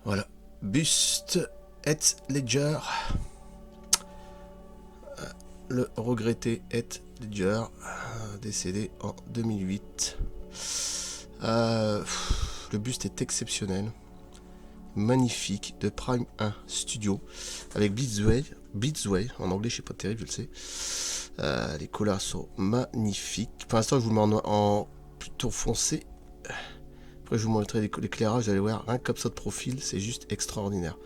Voilà. Buste Heath Ledger. Le regretté Heath Ledger, décédé en 2008. Le buste est exceptionnel. Magnifique, de Prime 1 Studio, avec Blitzway, en anglais, je sais pas terrible, je le sais. Les couleurs sont magnifiques. Pour l'instant, je vous le mets en plutôt foncé. Après, je vous montrerai l'éclairage, vous allez voir, rien comme ça de profil, c'est juste extraordinaire.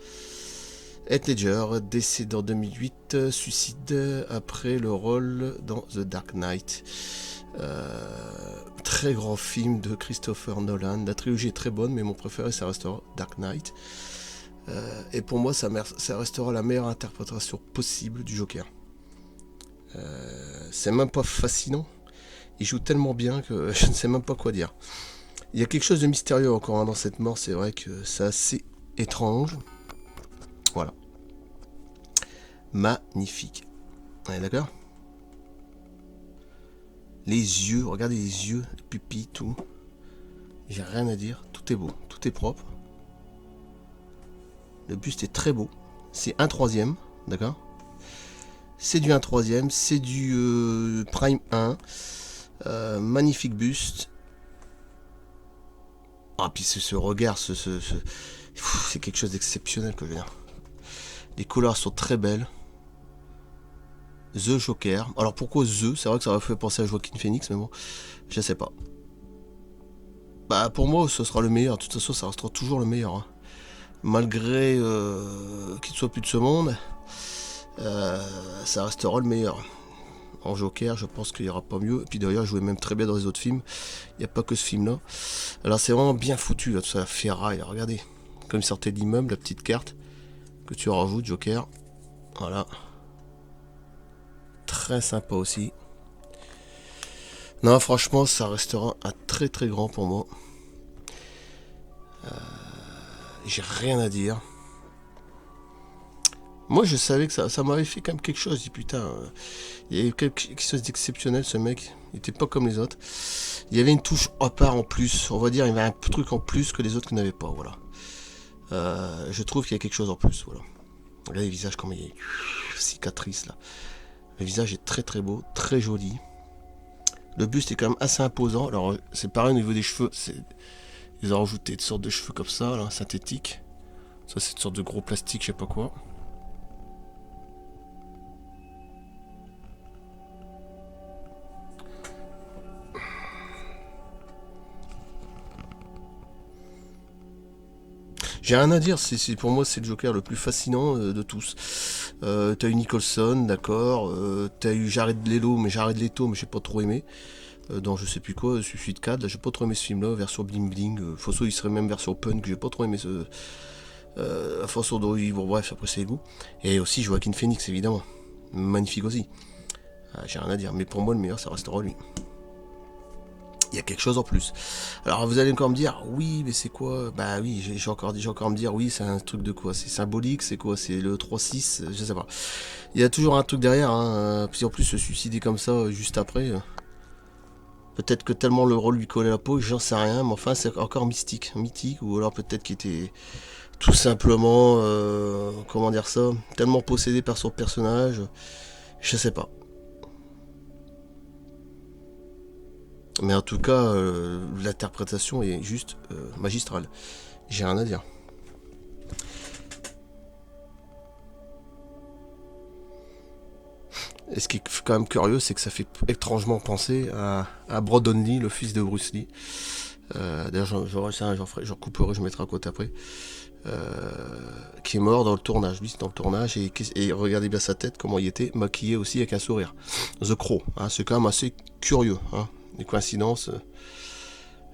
Heath Ledger, décédé en 2008, suicide après le rôle dans The Dark Knight. Très grand film de Christopher Nolan. La trilogie est très bonne, mais mon préféré, ça restera Dark Knight. Et pour moi, ça restera la meilleure interprétation possible du Joker. C'est même pas fascinant. Il joue tellement bien que je ne sais même pas quoi dire. Il y a quelque chose de mystérieux encore dans cette mort. C'est vrai que c'est assez étrange. Voilà. Magnifique. On est d'accord ? Les yeux, regardez les yeux, les pupilles, tout. J'ai rien à dire, tout est beau, tout est propre. Le buste est très beau. C'est 1/3, d'accord ? C'est du 1/3, c'est du Prime 1. Magnifique buste. Ah, puis ce regard, c'est quelque chose d'exceptionnel que je veux dire. Les couleurs sont très belles. The Joker. Alors pourquoi The ? C'est vrai que ça m'a fait penser à Joaquin Phoenix, mais bon, je sais pas. Bah pour moi, ce sera le meilleur. De toute façon, ça restera toujours le meilleur. Hein. Malgré qu'il soit plus de ce monde, ça restera le meilleur. En Joker, je pense qu'il n'y aura pas mieux. Et puis d'ailleurs, il jouait même très bien dans les autres films. Il n'y a pas que ce film-là. Alors c'est vraiment bien foutu, là, tout ça, la ferraille. Là, regardez, comme il sortait de l'immeuble, la petite carte que tu rajoutes, Joker. Voilà. Très sympa aussi. Non, franchement, ça restera un très très grand pour moi. J'ai rien à dire. Moi, je savais que ça m'avait fait quand même quelque chose. Je dis putain, il y avait quelque chose d'exceptionnel, ce mec. Il était pas comme les autres. Il y avait une touche à part en plus. On va dire, il y avait un truc en plus que les autres qui n'avaient pas. Voilà. Je trouve qu'il y a quelque chose en plus. Voilà. Regardez les visages, comme il y a cicatrices là. Le visage est très très beau, très joli. Le buste est quand même assez imposant. Alors, c'est pareil au niveau des cheveux. Ils ont rajouté une sorte de cheveux comme ça, là, synthétiques. Ça, c'est une sorte de gros plastique, je sais pas quoi. J'ai rien à dire, pour moi c'est le Joker le plus fascinant de tous. T'as eu Nicholson, d'accord, t'as eu Jared Leto, mais j'ai pas trop aimé. Dans je sais plus quoi, Suicide 4, là j'ai pas trop aimé ce film là, version bling bling. Fosso il serait même version punk, j'ai pas trop aimé ce. La façon dont bon, bref, après c'est les goûts. Et aussi Joaquin Phoenix évidemment. Magnifique aussi. J'ai rien à dire, mais pour moi le meilleur ça restera lui. Il y a quelque chose en plus. Alors vous allez encore me dire, oui, mais c'est quoi ? Bah oui, j'ai encore me dire, oui, c'est un truc de quoi ? C'est symbolique, c'est quoi ? C'est le 3-6, je sais pas. Il y a toujours un truc derrière, hein. Puis en plus se suicider comme ça, juste après. Peut-être que tellement le rôle lui collait à la peau, j'en sais rien, mais enfin c'est encore mythique, ou alors peut-être qu'il était tout simplement, comment dire ça, tellement possédé par son personnage, je sais pas. Mais en tout cas, l'interprétation est juste magistrale. J'ai rien à dire. Et ce qui est quand même curieux, c'est que ça fait étrangement penser à Brandon Lee, le fils de Bruce Lee. D'ailleurs, j'en couperai, je mettrai à côté après. Qui est mort dans le tournage. Lui, c'est dans le tournage. Et regardez bien sa tête, comment il était, maquillé aussi avec un sourire. The Crow, hein, c'est quand même assez curieux. Hein, les coïncidences.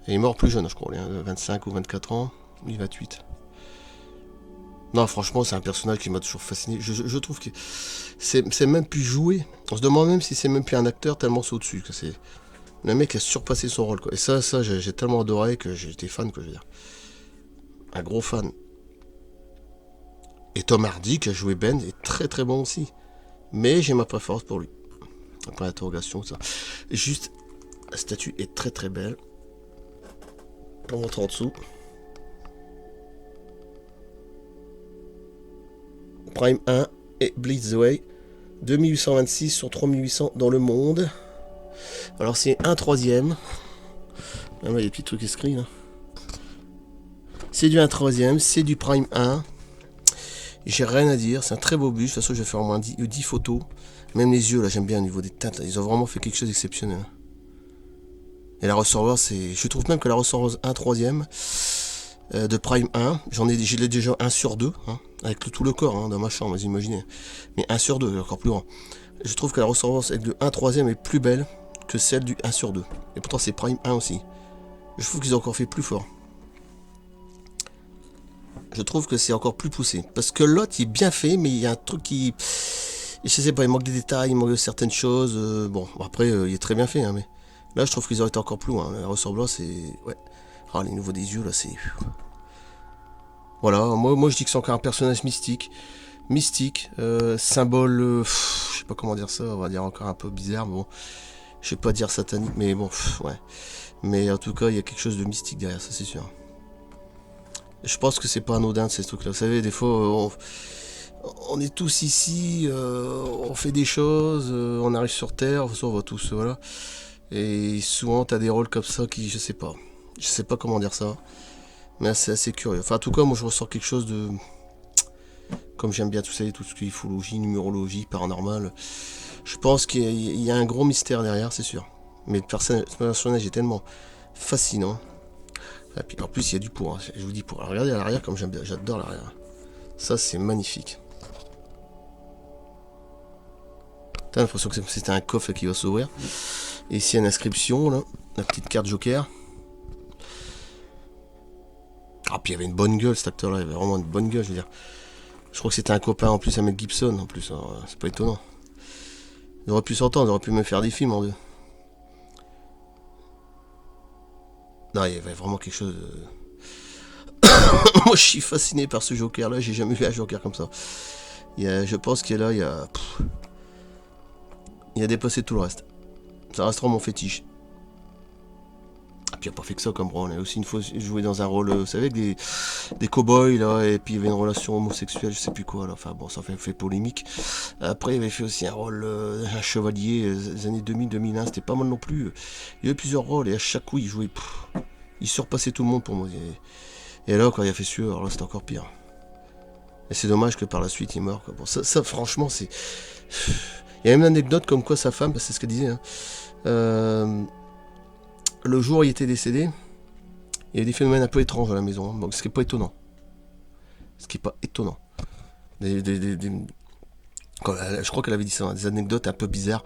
Il est mort plus jeune, je crois, hein, 25 ou 24 ans. Lui, 28. Non, franchement, c'est un personnage qui m'a toujours fasciné. Je trouve que c'est même plus joué. On se demande même si c'est même plus un acteur tellement c'est au-dessus. Le mec a surpassé son rôle, quoi. Et ça j'ai tellement adoré que j'étais fan, quoi, je veux dire. Un gros fan. Et Tom Hardy, qui a joué Ben, est très très bon aussi. Mais j'ai ma préférence pour lui. Après l'interrogation, ça. Juste, la statue est très très belle. Pour montrer en dessous. Prime 1 et Blitz the Way. 2826 sur 3800 dans le monde. Alors c'est un troisième. Ah, il y a des petits trucs inscrits là. C'est du 1 troisième, c'est du Prime 1. J'ai rien à dire, c'est un très beau bus. De toute façon, je vais faire au moins 10 photos. Même les yeux, là, j'aime bien au niveau des teintes. Là. Ils ont vraiment fait quelque chose d'exceptionnel. Et la ressortoir, c'est. Je trouve même que la ressortoir 1 troisième de Prime 1, je l'ai déjà 1 sur 2, hein, avec tout le corps hein, dans ma chambre, vous imaginez. Mais 1 sur 2, encore plus grand. Je trouve que la ressortoir avec le 1 troisième est plus belle que celle du 1 sur 2. Et pourtant, c'est Prime 1 aussi. Je trouve qu'ils ont encore fait plus fort. Je trouve que c'est encore plus poussé. Parce que l'autre, il est bien fait, mais il y a un truc qui... Je sais pas, il manque des détails, il manque de certaines choses. Bon, après, il est très bien fait, hein, mais... Là, je trouve qu'ils auraient été encore plus loin. La ressort blanc, c'est... Ouais. Ah, les nouveaux des yeux, là, c'est... Voilà, moi je dis que c'est encore un personnage mystique. Mystique, symbole... je sais pas comment dire ça, on va dire encore un peu bizarre, mais bon... Je sais pas dire satanique, mais bon, ouais. Mais en tout cas, il y a quelque chose de mystique derrière, ça c'est sûr. Je pense que c'est pas anodin de ces trucs-là. Vous savez, des fois, on est tous ici, on fait des choses, on arrive sur Terre, on va tous, voilà. Et souvent, t'as des rôles comme ça qui, je sais pas comment dire ça, mais c'est assez curieux. Enfin, en tout cas, moi, je ressens quelque chose de, comme j'aime bien tout ça, tout ce qui est ufologie, numérologie, paranormal. Je pense qu'il y a un gros mystère derrière, c'est sûr. Mais le personnage est tellement fascinant. Et puis en plus il y a du pour, hein. Je vous dis pour. Alors, regardez à l'arrière comme j'aime bien, j'adore l'arrière. Ça c'est magnifique. T'as l'impression que c'était un coffre qui va s'ouvrir. Et ici il y a une inscription là, la petite carte Joker. Ah puis il y avait une bonne gueule cet acteur là, il avait vraiment une bonne gueule je veux dire. Je crois que c'était un copain en plus à Mel Gibson en plus, c'est pas étonnant. Ils auraient pu s'entendre, ils auraient pu me faire des films en deux. Non il y avait vraiment quelque chose de... Moi je suis fasciné par ce Joker là, j'ai jamais vu un Joker comme ça. Je pense qu'il y a là, il a dépassé tout le reste. Ça restera mon fétiche. Et puis il a pas fait que ça comme rôle. Il a aussi une fois joué dans un rôle, vous savez, avec des cow-boys là, et puis il y avait une relation homosexuelle, je sais plus quoi là. Enfin bon, ça fait polémique. Après il avait fait aussi un rôle, un chevalier, des années 2000-2001, c'était pas mal non plus. Il y avait plusieurs rôles et à chaque coup il jouait. Il surpassait tout le monde pour moi. Et là quand il a fait celui-là, alors là c'était encore pire. Et c'est dommage que par la suite il meurt. Quoi. Bon, ça franchement c'est... Il y a même une anecdote comme quoi sa femme, c'est ce qu'elle disait, hein, le jour où il était décédé, il y avait des phénomènes un peu étranges à la maison, donc ce qui n'est pas étonnant. Ce qui n'est pas étonnant. Je crois qu'elle avait dit ça, hein, des anecdotes un peu bizarres,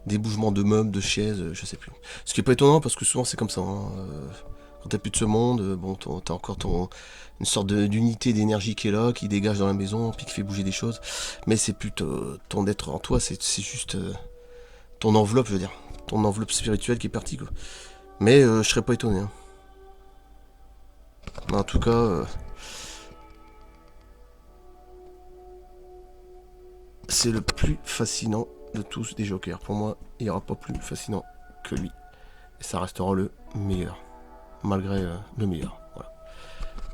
des bougements de meubles, de chaises, je sais plus. Ce qui n'est pas étonnant parce que souvent c'est comme ça. Hein, quand t'as plus de ce monde, bon, t'as encore une sorte d'unité d'énergie qui est là, qui dégage dans la maison, puis qui fait bouger des choses. Mais c'est plus ton être en toi, c'est juste ton enveloppe, je veux dire. Ton enveloppe spirituelle qui est partie, quoi. Mais je serais pas étonné. Hein. En tout cas, c'est le plus fascinant de tous des Jokers. Pour moi, il n'y aura pas plus fascinant que lui. Et ça restera le meilleur. Malgré le meilleur. Voilà.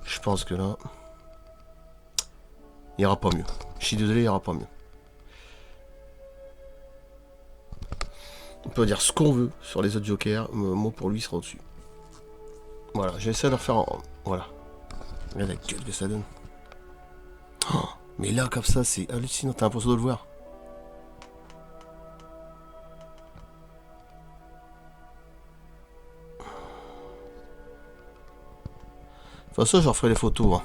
Je pense que là, il n'y aura pas mieux. Je suis désolé, il n'y aura pas mieux. On peut dire ce qu'on veut sur les autres Jokers. Moi, pour lui, il sera au-dessus. Voilà, j'essaie de le refaire en... Voilà. Regarde la gueule que ça donne. Oh, mais là, comme ça, c'est hallucinant. T'as l'impression de le voir. Enfin, ça, j'en ferai les photos. Hein.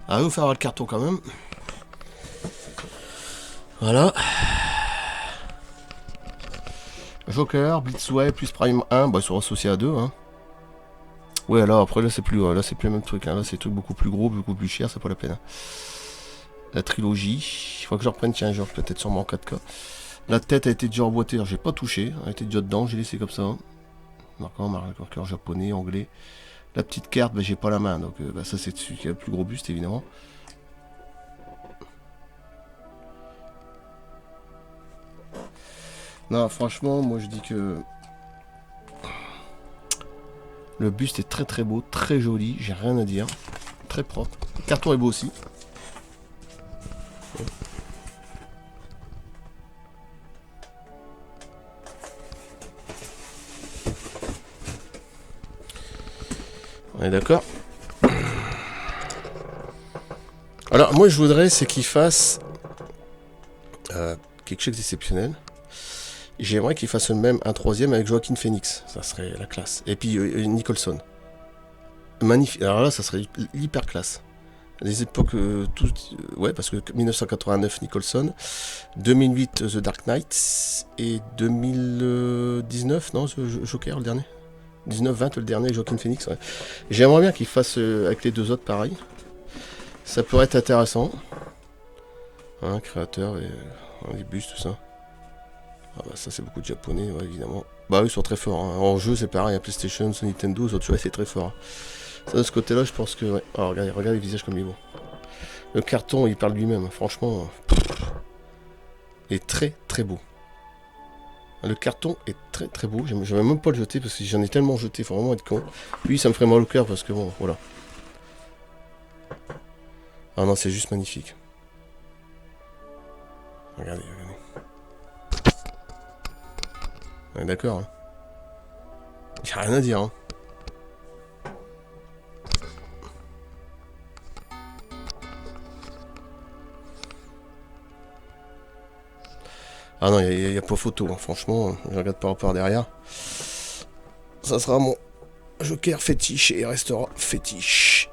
Ah, vous faire le carton quand même. Voilà. Joker, Blitzway plus Prime 1, bah ils sont associés à 2. Hein. Ouais, alors après là c'est plus le même truc. Hein. Là c'est des trucs beaucoup plus gros, beaucoup plus cher, c'est pas la peine. Hein. La trilogie, il faut que je reprenne, tiens, genre peut-être sûrement en 4K. La tête a été déjà emboîtée, j'ai pas touché, elle était déjà dedans, j'ai laissé comme ça. Hein. Marqueur japonais, anglais. La petite carte, bah, j'ai pas la main, donc bah, ça c'est celui qui a le plus gros buste évidemment. Non, franchement, moi je dis que Le buste est très très beau, très joli, j'ai rien à dire. Très propre. Le carton est beau aussi. On est d'accord? Alors moi je voudrais c'est qu'il fasse quelque chose d'exceptionnel. J'aimerais qu'il fasse même un troisième avec Joaquin Phoenix. Ça serait la classe. Et puis Nicholson. Magnifique. Alors là ça serait hyper classe. Les époques ouais parce que 1989 Nicholson, 2008 The Dark Knight et 2019 non Joker le dernier. 19-20 le dernier Joaquin Phoenix. Ouais. J'aimerais bien qu'il fasse avec les deux autres pareil. Ça pourrait être intéressant. Hein, créateur et les bus, tout ça. Ah bah ça c'est beaucoup de japonais, ouais, évidemment. Bah oui, ils sont très forts. Hein. En jeu c'est pareil, à PlayStation, sur Nintendo, sur c'est très fort. Hein. Ça de ce côté-là, je pense que ouais. Alors regardez les visages comme ils vont. Le carton, il parle lui-même. Franchement, il est très très beau. Le carton est très très beau. Je vais même pas le jeter parce que j'en ai tellement jeté. Faut vraiment être con. Lui, ça me ferait mal au cœur parce que bon, voilà. Ah non, c'est juste magnifique. Regardez. Ouais, d'accord. Hein. Y'a rien à dire. Hein. Ah non, il n'y a pas photo. Hein. Franchement, je regarde par rapport derrière. Ça sera mon Joker fétiche et il restera fétiche.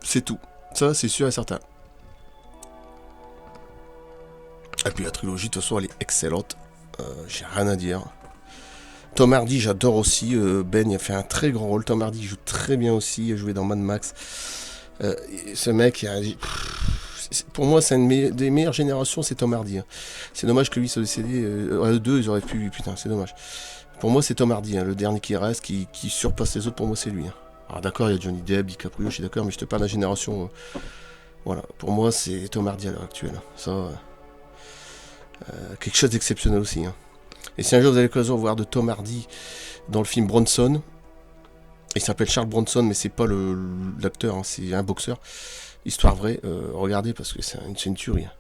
C'est tout. Ça, c'est sûr et certain. Et puis la trilogie, de toute façon, elle est excellente. J'ai rien à dire. Tom Hardy, j'adore aussi. Ben, il a fait un très grand rôle. Tom Hardy joue très bien aussi. Il a joué dans Mad Max. Ce mec, pour moi, c'est une des meilleures générations, c'est Tom Hardy. Hein. C'est dommage que lui soit décédé. Deux, ils auraient pu. Putain, c'est dommage. Pour moi, c'est Tom Hardy, hein, le dernier qui reste, qui surpasse les autres. Pour moi, c'est lui. Hein. Alors d'accord, il y a Johnny Depp, DiCaprio, je suis d'accord, mais je te parle de la génération. Voilà, pour moi, c'est Tom Hardy à l'heure actuelle. Ça, quelque chose d'exceptionnel aussi. Hein. Et si un jour vous avez l'occasion de voir de Tom Hardy dans le film Bronson, il s'appelle Charles Bronson, mais c'est pas l'acteur, hein, c'est un boxeur. Histoire vraie, regardez parce que c'est une tuerie. Hein.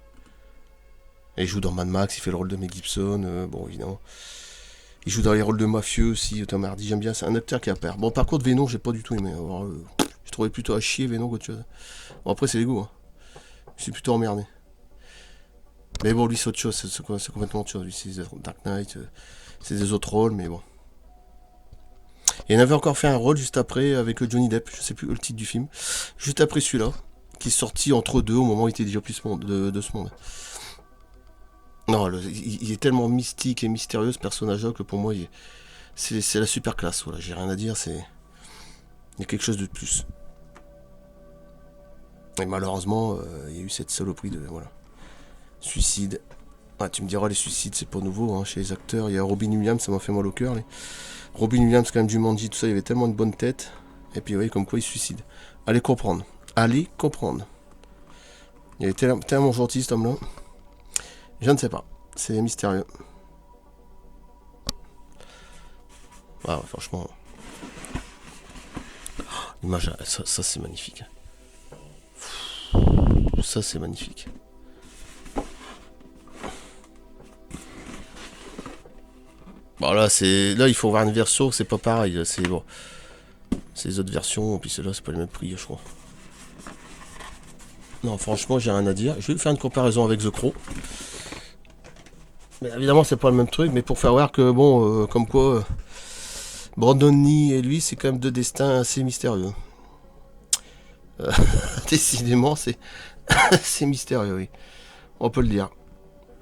Et il joue dans Mad Max, il fait le rôle de Mel Gibson, bon évidemment. Il joue dans les rôles de mafieux aussi, Tom Hardy, j'aime bien, c'est un acteur qui a peur. Bon par contre Venom, j'ai pas du tout aimé. Alors, je trouvais plutôt à chier Venom qu'autre chose. Bon après c'est les goûts, hein. Je suis plutôt emmerdé. Mais bon lui c'est autre chose, c'est complètement autre chose. Lui c'est Dark Knight, c'est des autres rôles, mais bon. Et il avait encore fait un rôle juste après avec Johnny Depp, je sais plus le titre du film, juste après celui-là, qui est sorti entre deux au moment où il était déjà plus de ce monde. Non, il est tellement mystique et mystérieux ce personnage-là que pour moi, c'est la super classe. Voilà, j'ai rien à dire, il y a quelque chose de plus. Et malheureusement, il y a eu cette saloperie de voilà suicide. Ah, tu me diras les suicides, c'est pas nouveau hein, chez les acteurs. Il y a Robin Williams, ça m'a fait mal au cœur. Robin Williams, quand même, Jumanji, tout ça, il avait tellement une bonne tête. Et puis, vous voyez, comme quoi il se suicide. Allez comprendre. Allez comprendre. Il est tellement gentil, cet homme-là. Je ne sais pas. C'est mystérieux. Ah, ouais, franchement. L'image, ça c'est magnifique. Ça, c'est magnifique. Bon, là, il faut voir une version, c'est pas pareil. C'est bon. C'est les autres versions, puis celle-là, c'est pas le même prix, je crois. Non, franchement, j'ai rien à dire. Je vais faire une comparaison avec The Crow. Mais évidemment, c'est pas le même truc, mais pour faire voir que, bon, comme quoi, Brandon Lee et lui, c'est quand même deux destins assez mystérieux. Décidément, c'est mystérieux, oui. On peut le dire.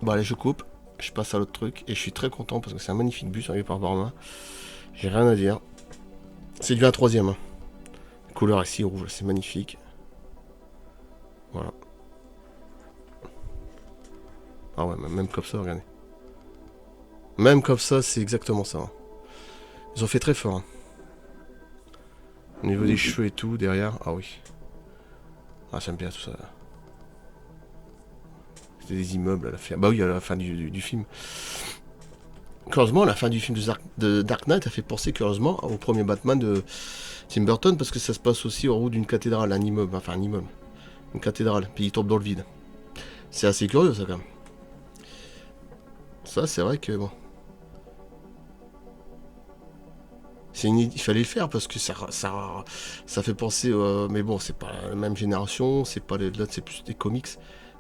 Bon, allez, je coupe. Je passe à l'autre truc. Et je suis très content parce que c'est un magnifique bus arrivé par Barma. J'ai rien à dire. C'est du un troisième. Hein. La couleur ici rouge, c'est magnifique. Voilà. Ah ouais, même comme ça, regardez. Même comme ça, c'est exactement ça. Hein. Ils ont fait très fort. Hein. Au niveau des cheveux et tout, derrière. Ah oui. Ah, j'aime bien tout ça. C'était des immeubles à la fin. Bah oui, à la fin du film. Curieusement, la fin du film de Dark Knight a fait penser curieusement au premier Batman de Tim Burton parce que ça se passe aussi au haut d'une cathédrale, un immeuble, enfin un immeuble, une cathédrale, puis il tombe dans le vide. C'est assez curieux ça quand même. Ça c'est vrai que bon. Il fallait le faire parce que ça fait penser. Mais bon, c'est pas la même génération, c'est pas les c'est plus des comics.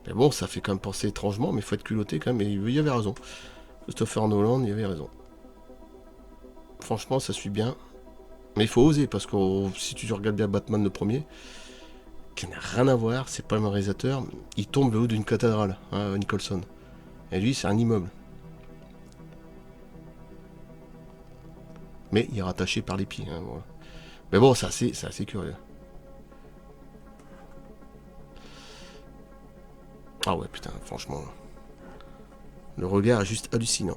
Mais bon, ça fait quand même penser étrangement, mais il faut être culotté quand même. Et il y avait raison. Christopher Nolan, il avait raison. Franchement, ça suit bien. Mais il faut oser parce que si tu regardes bien Batman le premier, qui n'a rien à voir, c'est pas le même réalisateur, il tombe le haut d'une cathédrale, hein, Nicholson. Et lui, c'est un immeuble. Mais il est rattaché par les pieds. Hein, voilà. Mais bon, c'est assez curieux. Ah ouais, putain, franchement. Le regard est juste hallucinant.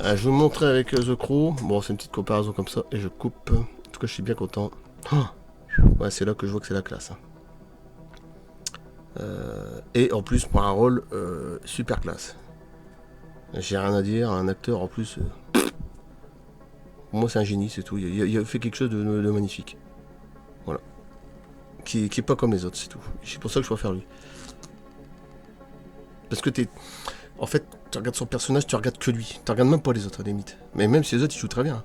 Je vais vous montrer avec The Crow. Bon, c'est une petite comparaison comme ça. Et je coupe. En tout cas, je suis bien content. Oh, ouais, c'est là que je vois que c'est la classe. Hein. Et en plus, pour un rôle super classe. J'ai rien à dire. Un acteur en plus. Pour moi, c'est un génie, c'est tout. Il a fait quelque chose de magnifique. Voilà. Qui est pas comme les autres, c'est tout. C'est pour ça que je préfère lui. Parce que en fait, tu regardes son personnage, tu regardes que lui. Tu regardes même pas les autres, à la limite. Mais même si les autres, ils jouent très bien.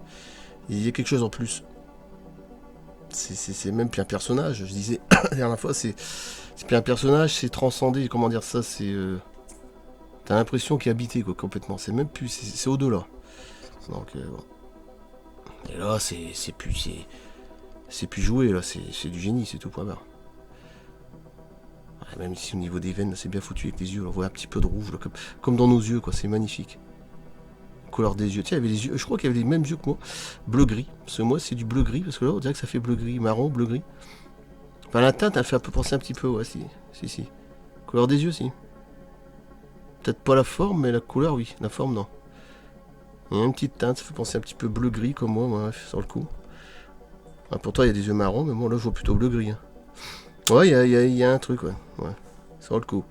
Il y a quelque chose en plus. C'est même plus un personnage. Je disais la dernière fois, c'est plus un personnage, c'est transcendé. Comment dire ça, c'est. T'as l'impression qu'il est habité, quoi, complètement. C'est même plus. C'est au-delà. Donc, bon. Et là, c'est plus. C'est plus joué, là. C'est du génie, c'est tout, point barre. Même ici, au niveau des veines, c'est bien foutu avec les yeux. On voit un petit peu de rouge, là, comme dans nos yeux, quoi. C'est magnifique. Couleur des yeux. Tiens, il y avait les yeux. Je crois qu'il y avait les mêmes yeux que moi. Bleu-gris. Parce que moi, c'est du bleu-gris. Parce que là, on dirait que ça fait bleu-gris, marron, bleu-gris. Enfin, la teinte, elle fait un peu penser un petit peu, ouais, si. Couleur des yeux, si. Peut-être pas la forme, mais la couleur, oui. La forme, non. Il y a une petite teinte, ça fait penser un petit peu bleu-gris, comme moi, sur le coup. Ah, pour toi, il y a des yeux marrons, mais moi, là, je vois plutôt bleu-gris. Hein. Ouais, il y a un truc, ouais. Sur le coup.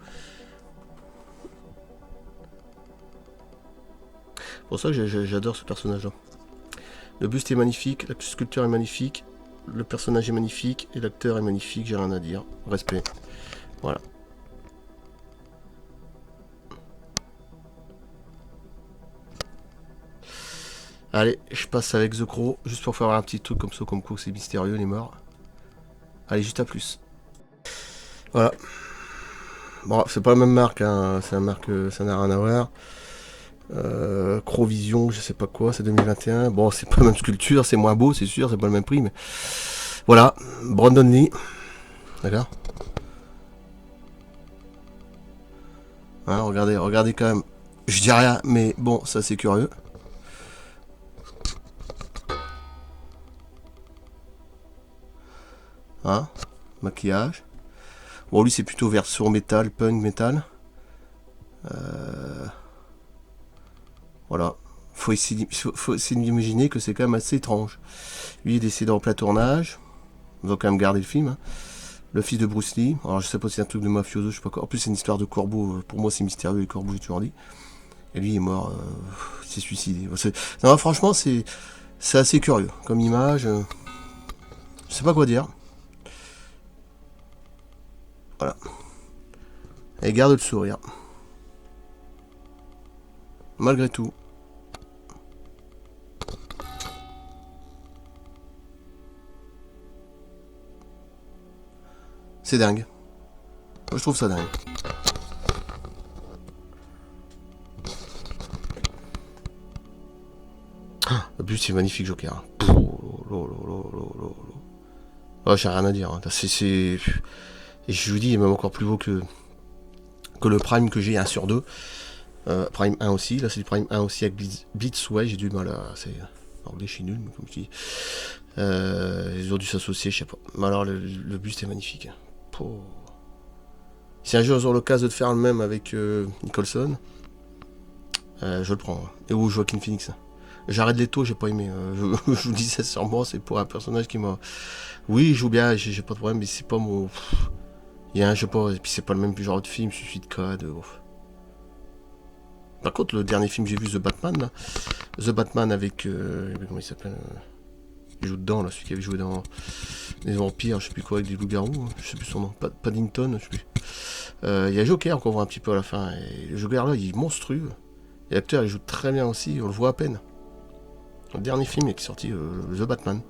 C'est pour ça que j'adore ce personnage-là. Le buste est magnifique, la sculpture est magnifique, le personnage est magnifique, et l'acteur est magnifique, j'ai rien à dire. Respect. Voilà. Allez, je passe avec The Crow, juste pour faire un petit truc comme ça, comme quoi c'est mystérieux, les morts. Allez, juste à plus. Voilà. Bon, c'est pas la même marque, hein. C'est une marque, ça n'a rien à voir. Crovision, je sais pas quoi, c'est 2021. Bon, c'est pas la même sculpture, c'est moins beau, c'est sûr, c'est pas le même prix, mais voilà. Brandon Lee, d'accord. Hein, regardez quand même. Je dis rien, mais bon, ça c'est curieux. Hein, maquillage. Bon, lui c'est plutôt version métal, punk métal. Voilà. Faut essayer d'imaginer que c'est quand même assez étrange. Lui, il est décédé en plein tournage. On va quand même garder le film. Hein. Le fils de Bruce Lee. Alors, je sais pas si c'est un truc de mafioso, je sais pas quoi. En plus, c'est une histoire de corbeau. Pour moi, c'est mystérieux, les corbeaux, j'ai toujours dit. Et lui, il est mort. Il s'est suicidé. Non, franchement, c'est assez curieux. Comme image. Je sais pas quoi dire. Voilà. Et garde le sourire. Malgré tout. C'est dingue. Moi, je trouve ça dingue. Le but, c'est magnifique, Joker. Oh, j'ai rien à dire. Hein. Et je vous dis, il est même encore plus beau que le Prime que j'ai 1 sur 2. Prime 1 aussi. Là, c'est du Prime 1 aussi avec Blitz. Ouais, j'ai du mal à. C'est anglais, je suis nul, mais comme je dis. Ils ont dû s'associer, je sais pas. Mais alors, le buste est magnifique. Oh. Si un jour ils ont l'occasion de faire le même avec Nicholson, je le prends. Et ou Joaquin Phoenix. Jared Leto, j'ai pas aimé. Je vous dis ça sûrement, c'est pour un personnage qui m'a. Oui, il joue bien, j'ai pas de problème, mais c'est pas mon. Il y a un, je sais pas, et puis c'est pas le même genre de film, Suicide Squad. Par contre, le dernier film que j'ai vu, The Batman, là, The Batman avec. Comment il s'appelle il joue dedans, là, celui qui avait joué dans les vampires, je sais plus quoi, avec des loups-garous, je sais plus son nom, Paddington, je sais plus. Il y a Joker qu'on voit un petit peu à la fin, et le Joker là, il est monstrueux. Et l'acteur, il joue très bien aussi, on le voit à peine. Le dernier film qui est sorti, The Batman.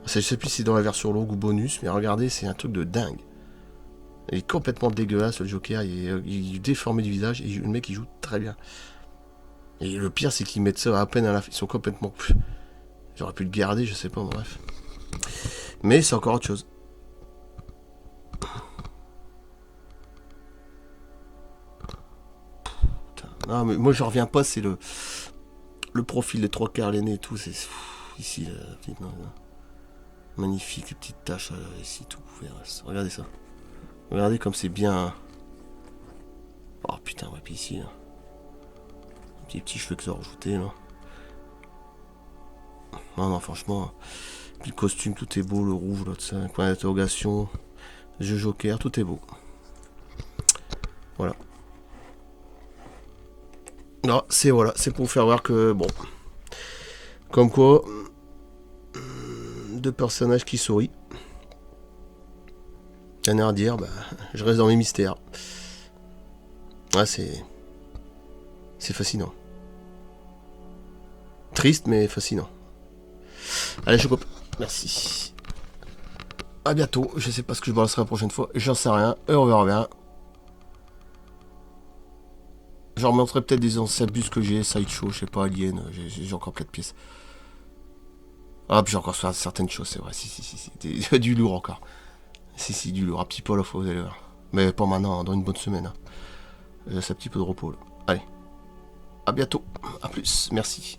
Je sais plus si c'est dans la version longue ou bonus, mais regardez, c'est un truc de dingue. Il est complètement dégueulasse, le Joker, il est déformé du visage, et le mec, il joue très bien. Et le pire, c'est qu'ils mettent ça à peine à la fin, ils sont complètement... J'aurais pu le garder, je sais pas, bref. Mais c'est encore autre chose. Putain. Non, mais moi, je reviens pas, c'est le profil, les trois quarts, l'aîné et tout, c'est... Ici, la petite... Non. Magnifique, les petites taches, ici, tout couvert. Regardez ça. Regardez comme c'est bien... Oh putain, ouais, puis ici, là. Des petits cheveux que ça a rajouté, là. Non, franchement... Puis le costume, tout est beau, le rouge, là, tout ça, un point d'interrogation, jeu Joker, tout est beau. Voilà. Non, c'est pour vous faire voir que, bon... Comme quoi... Deux personnages qui sourient. Rien à redire, bah, je reste dans mes mystères. Ah, c'est fascinant. Triste, mais fascinant. Allez, je coupe. Merci. À bientôt. Je sais pas ce que je balancerai la prochaine fois. J'en sais rien. Et on verra bien. Je remonterai peut-être des anciens bus que j'ai. Sideshow, je sais pas, Alien. J'ai encore 4 pièces. Ah, puis j'ai encore certaines choses, c'est vrai. Si. Du lourd encore. Si, du lourd. Un petit peu à la fois, vous allez voir. Mais pas maintenant, dans une bonne semaine. J'ai un petit peu de repos, là. Allez. À bientôt. À plus. Merci.